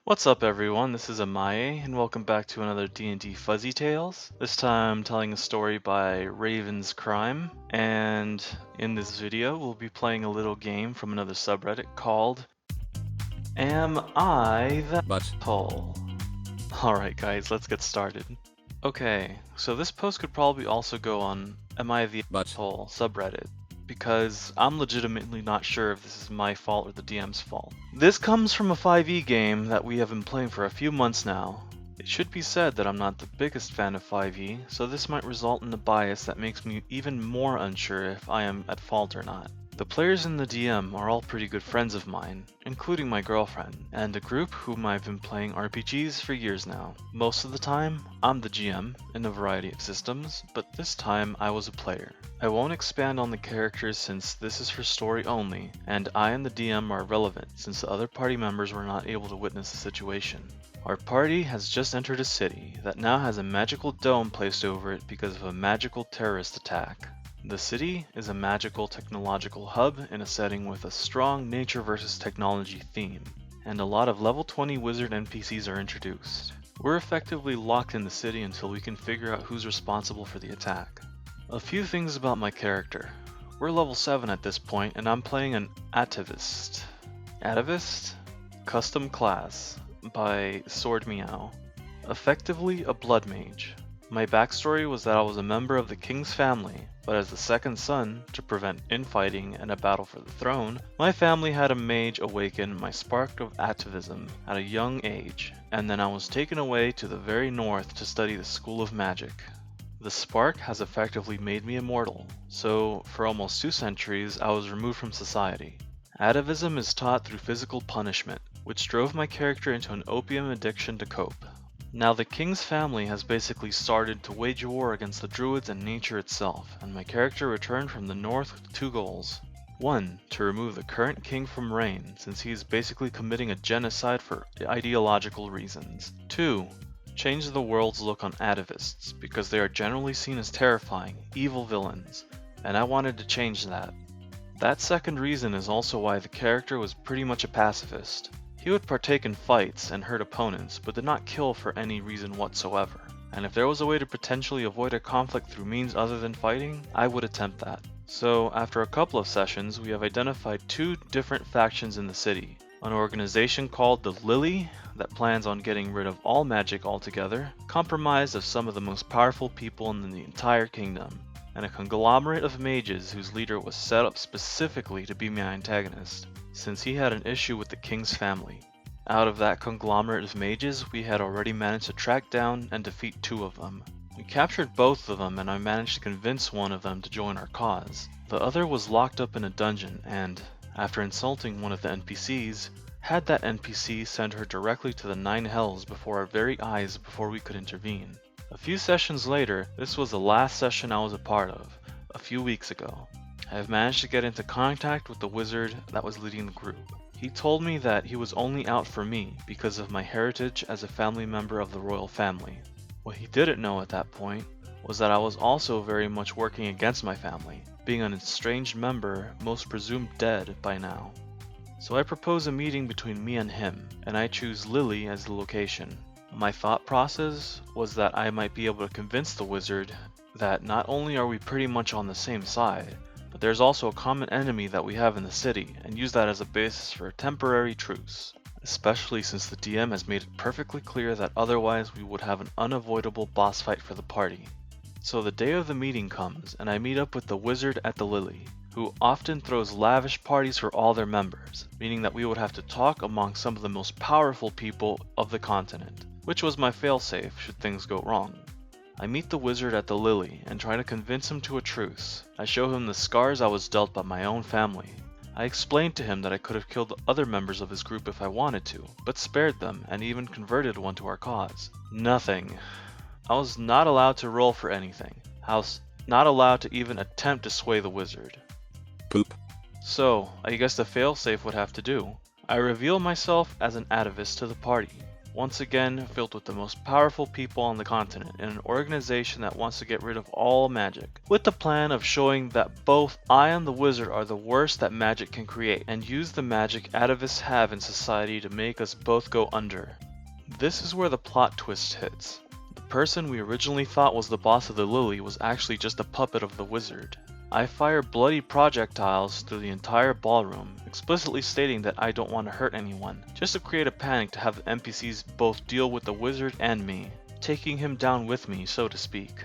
What's up everyone, this is Amaye, and welcome back to another D&D Fuzzy Tales. This time telling a story by Raven's Crime, and in this video we'll be playing a little game from another subreddit called Am I the Butthole? Alright guys, let's get started. Okay, so this post could probably also go on Am I the Butthole subreddit, because I'm legitimately not sure if this is my fault or the DM's fault. This comes from a 5e game that we have been playing for a few months now. It should be said that I'm not the biggest fan of 5e, so this might result in a bias that makes me even more unsure if I am at fault or not. The players in the DM are all pretty good friends of mine, including my girlfriend, and a group whom I've been playing RPGs for years now. Most of the time, I'm the GM in a variety of systems, but this time I was a player. I won't expand on the characters since this is for story only, and I and the DM are relevant since the other party members were not able to witness the situation. Our party has just entered a city that now has a magical dome placed over it because of a magical terrorist attack. The city is a magical technological hub in a setting with a strong nature versus technology theme, and a lot of level 20 wizard NPCs are introduced. We're effectively locked in the city until we can figure out who's responsible for the attack. A few things about my character. We're level 7 at this point, and I'm playing an Atavist. Atavist? Custom class by Sword Meow. Effectively a blood mage. My backstory was that I was a member of the king's family, but as the second son, to prevent infighting and a battle for the throne, my family had a mage awaken my spark of atavism at a young age, and then I was taken away to the very north to study the School of Magic. The spark has effectively made me immortal, so for almost 2 centuries I was removed from society. Atavism is taught through physical punishment, which drove my character into an opium addiction to cope. Now the king's family has basically started to wage war against the druids and nature itself, and my character returned from the north with 2 goals. 1. To remove the current king from reign, since he is basically committing a genocide for ideological reasons. 2. Change the world's look on atavists, because they are generally seen as terrifying, evil villains, and I wanted to change that. That second reason is also why the character was pretty much a pacifist. He would partake in fights and hurt opponents, but did not kill for any reason whatsoever. And if there was a way to potentially avoid a conflict through means other than fighting, I would attempt that. So, after a couple of sessions, we have identified 2 different factions in the city. An organization called the Lily, that plans on getting rid of all magic altogether, comprised of some of the most powerful people in the entire kingdom, and a conglomerate of mages whose leader was set up specifically to be my antagonist, since he had an issue with the king's family. Out of that conglomerate of mages, we had already managed to track down and defeat 2 of them. We captured both of them, and I managed to convince one of them to join our cause. The other was locked up in a dungeon and, after insulting one of the NPCs, had that NPC send her directly to the 9 hells before our very eyes before we could intervene. A few sessions later, this was the last session I was a part of, a few weeks ago. I have managed to get into contact with the wizard that was leading the group. He told me that he was only out for me because of my heritage as a family member of the royal family. What he didn't know at that point was that I was also very much working against my family, being an estranged member most presumed dead by now. So I propose a meeting between me and him, and I choose Lily as the location. My thought process was that I might be able to convince the wizard that not only are we pretty much on the same side, but there's also a common enemy that we have in the city, and use that as a basis for a temporary truce. Especially since the DM has made it perfectly clear that otherwise we would have an unavoidable boss fight for the party. So the day of the meeting comes, and I meet up with the wizard at the Lily, who often throws lavish parties for all their members, meaning that we would have to talk among some of the most powerful people of the continent, which was my failsafe should things go wrong. I meet the wizard at the Lily and try to convince him to a truce. I show him the scars I was dealt by my own family. I explained to him that I could have killed other members of his group if I wanted to, but spared them and even converted one to our cause. Nothing. I was not allowed to roll for anything. I was not allowed to even attempt to sway the wizard. Poop. So, I guess the failsafe would have to do. I reveal myself as an atavist to the party. once again filled with the most powerful people on the continent in an organization that wants to get rid of all magic, with the plan of showing that both I and the wizard are the worst that magic can create, and use the magic atavists have in society to make us both go under. This is where the plot twist hits. The person we originally thought was the boss of the Lily was actually just a puppet of the wizard. I fire bloody projectiles through the entire ballroom, explicitly stating that I don't want to hurt anyone, just to create a panic to have the NPCs both deal with the wizard and me, taking him down with me, so to speak.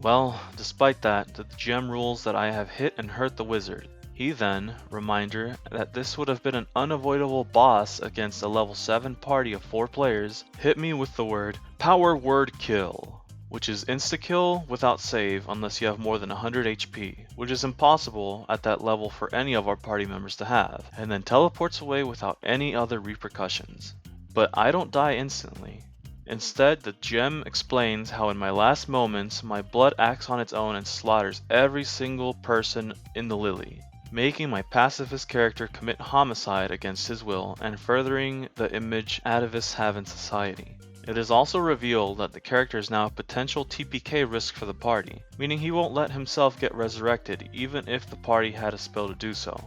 Well, despite that, the GM rules that I have hit and hurt the wizard. He then, reminder that this would have been an unavoidable boss against a level 7 party of 4 players, hit me with the word power word kill, which is insta-kill without save unless you have more than 100 HP, which is impossible at that level for any of our party members to have, and then teleports away without any other repercussions. But I don't die instantly. Instead, the gem explains how in my last moments, my blood acts on its own and slaughters every single person in the Lily, making my pacifist character commit homicide against his will and furthering the image atavists have in society. It is also revealed that the character is now a potential TPK risk for the party, meaning he won't let himself get resurrected even if the party had a spell to do so.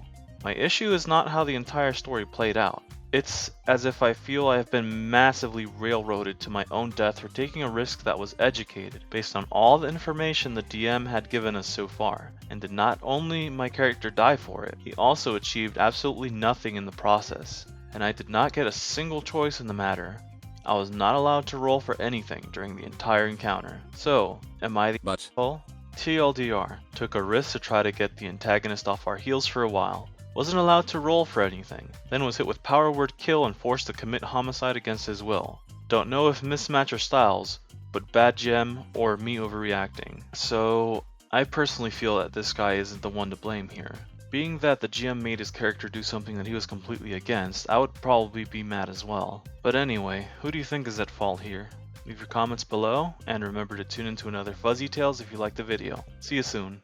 My issue is not how the entire story played out. It's as if I feel I have been massively railroaded to my own death for taking a risk that was educated based on all the information the DM had given us so far, and did not only my character die for it, he also achieved absolutely nothing in the process, and I did not get a single choice in the matter. I was not allowed to roll for anything during the entire encounter. So, am I the butthole? TLDR, took a risk to try to get the antagonist off our heels for a while. Wasn't allowed to roll for anything, then was hit with power word kill and forced to commit homicide against his will. Don't know if mismatch our styles, but bad gem or me overreacting. So, I personally feel that this guy isn't the one to blame here. Being that the GM made his character do something that he was completely against, I would probably be mad as well. But anyway, who do you think is at fault here? Leave your comments below, and remember to tune into another Fuzzy Tales if you liked the video. See you soon.